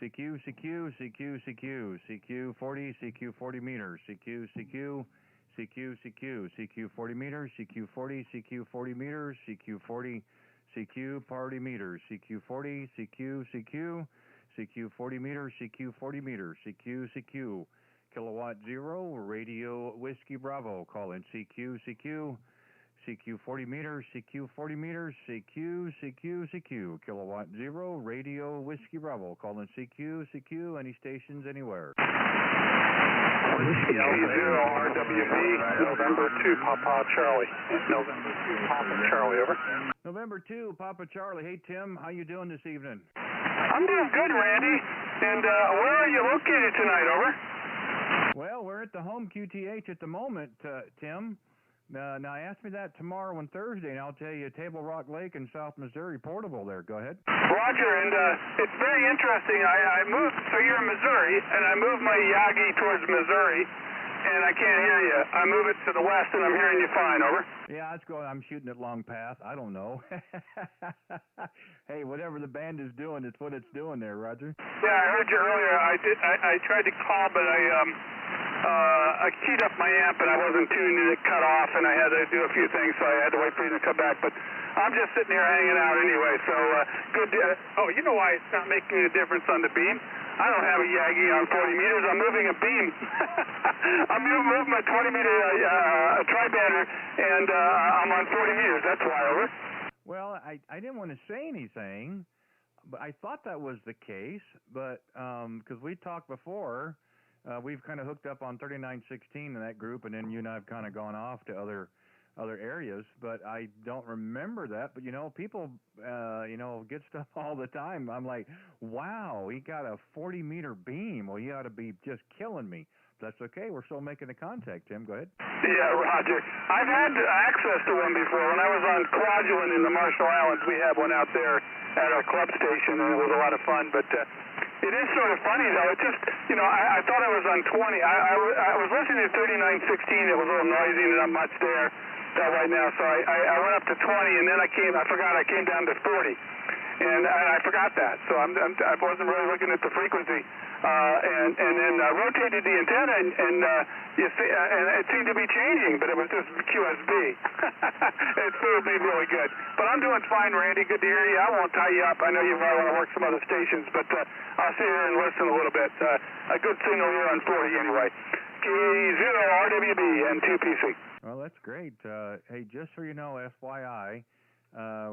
CQ, CQ, CQ, CQ, CQ 40, CQ 40 meters, CQ, CQ, CQ, CQ, CQ 40 meters, CQ 40, CQ 40 meters, CQ 40, CQ party meters, CQ 40, CQ, CQ, CQ 40 meters, CQ 40 meters, CQ, CQ, kilowatt 0, radio Whiskey Bravo, call in CQ, CQ, CQ 40 meters, CQ 40 meters, CQ, CQ, CQ, kilowatt 0, radio Whiskey Bravo, call in CQ, CQ, any stations anywhere. Whiskey 0 RWB, November 2 Papa Charlie. November 2 Papa Charlie, over. November 2, Papa Charlie. Hey, Tim, how you doing this evening? I'm doing good, Randy. And where are you located tonight, over? Well, we're at the home QTH at the moment, Tim. Now, ask me that tomorrow and Thursday, and I'll tell you Table Rock Lake in South Missouri, portable there. Go ahead. Roger, and it's very interesting. I moved, so you're in Missouri, and I moved my Yagi towards Missouri, and I can't hear you. I move it to the west, and I'm hearing you fine, over. Yeah, it's going. I'm shooting at long path. I don't know. Hey, whatever the band is doing, it's what it's doing there, Roger. Yeah, I heard you earlier. I tried to call, but I keyed up my amp and I wasn't tuned and it cut off and I had to do a few things, so I had to wait for you to come back. But I'm just sitting here hanging out anyway, so good. Oh, you know why it's not making a difference on the beam? I don't have a Yagi on 40 meters. I'm moving a beam. I'm moving my 20-meter tri-bander, and I'm on 40 meters. That's why, over. Well, I didn't want to say anything, but I thought that was the case. But because we talked before, we've kind of hooked up on 3916 in that group, and then you and I have kind of gone off to other areas. But I don't remember that. But people, get stuff all the time. I'm like, wow, he got a 40-meter beam. Well, he ought to be just killing me. That's okay. We're still making the contact, Tim. Go ahead. Yeah, Roger. I've had access to one before. When I was on Kwajalein in the Marshall Islands, we had one out there at our club station, and it was a lot of fun. But it is sort of funny, though. It just, I thought I was on 20. I was listening to 3916. It was a little noisy and not much there right now. So I went up to 20, and then I forgot I came down to 40. And I forgot that. So I wasn't really looking at the frequency. And then rotated the antenna, and it seemed to be changing, but it was just QSB. It fooled me really good. But I'm doing fine, Randy. Good to hear you. I won't tie you up. I know you might want to work some other stations, but I'll sit here and listen a little bit. A good signal here on 40 anyway. K0 RWB and 2PC. Well, that's great. Hey, just so you know, FYI,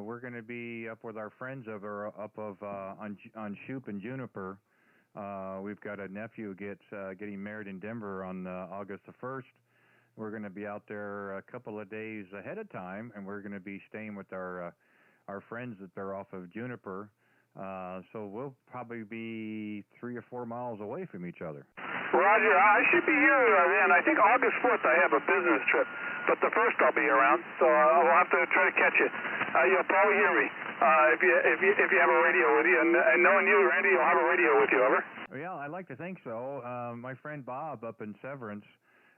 we're going to be up with our friends on Shoup and Juniper. We've got a nephew getting married in Denver on August the 1st. We're going to be out there a couple of days ahead of time, and we're going to be staying with our friends that they're off of Juniper. So we'll probably be 3 or 4 miles away from each other. Roger, I should be here then. I think August 4th I have a business trip, but the 1st I'll be around, so I'll have to try to catch you. You'll probably hear me if you have a radio with you, and knowing you, Randy, you'll have a radio with you, over. Yeah, I'd like to think so. My friend Bob up in Severance,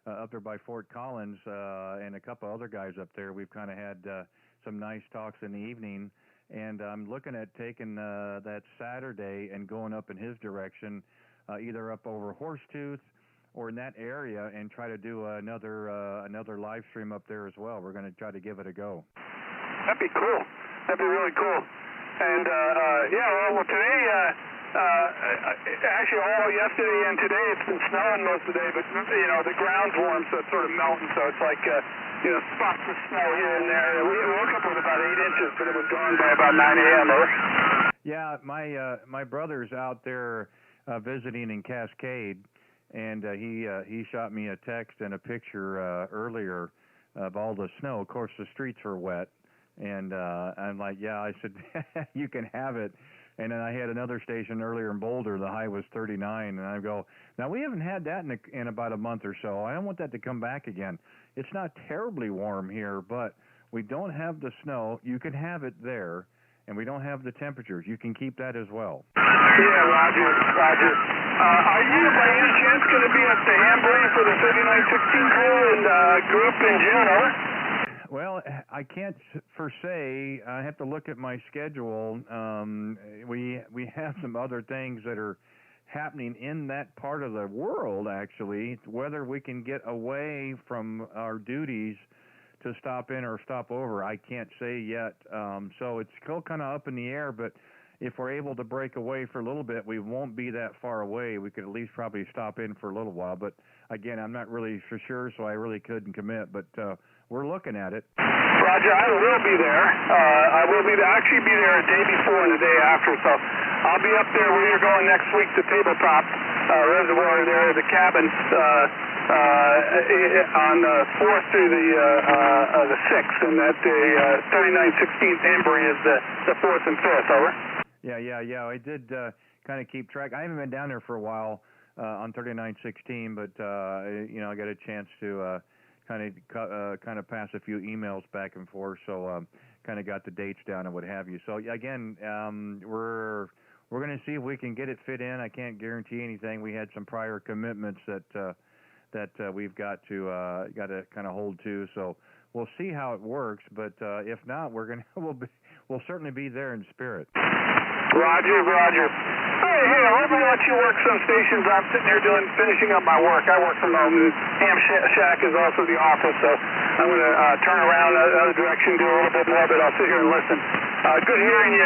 up there by Fort Collins, and a couple other guys up there, we've kind of had some nice talks in the evening, and I'm looking at taking that Saturday and going up in his direction, either up over Horsetooth or in that area, and try to do another live stream up there as well. We're going to try to give it a go. That'd be cool. That'd be really cool. And well, today, actually all yesterday and today it's been snowing most of the day, but the ground's warm, so it's sort of melting. So it's like spots of snow here and there. We woke up with about 8 inches, but it was gone by about 9 a.m. Yeah, my brother's out there visiting in Cascade, and he shot me a text and a picture earlier of all the snow. Of course, the streets are wet, and I'm like, yeah, I said, you can have it. And then I had another station earlier in Boulder. The high was 39, and I go, now we haven't had that in about a month or so. I don't want that to come back again. It's not terribly warm here, but we don't have the snow. You can have it there, and we don't have the temperatures. You can keep that as well. Yeah, Roger. Are you by any chance going to be at the Hambury for the 3916 crew and group in June, over? Well, I can't per se. I have to look at my schedule. We have some other things that are happening in that part of the world, actually. Whether we can get away from our duties to stop in or stop over, I can't say yet. So it's still kind of up in the air, but if we're able to break away for a little bit, we won't be that far away. We could at least probably stop in for a little while. But again, I'm not really for sure, so I really couldn't commit. But we're looking at it. Roger, I will be there. I will actually be there a day before and a day after. So I'll be up there where you're going next week, the Tabletop Reservoir there, the cabins on the 4th through the 6th, and that the 3916th Embry is the 4th and 5th. Over. Yeah. I did kind of keep track. I haven't been down there for a while on 3916, but I got a chance to kind of pass a few emails back and forth, so kind of got the dates down and what have you. So again, we're going to see if we can get it fit in. I can't guarantee anything. We had some prior commitments that we've got to kind of hold to. So we'll see how it works. But if not, we'll certainly be there in spirit. Roger. Hey, I hope I let you work some stations. I'm sitting here finishing up my work. I work from home. The Ham Shack is also the office, so I'm going to turn around the other direction, do a little bit more, but I'll sit here and listen. Good hearing you.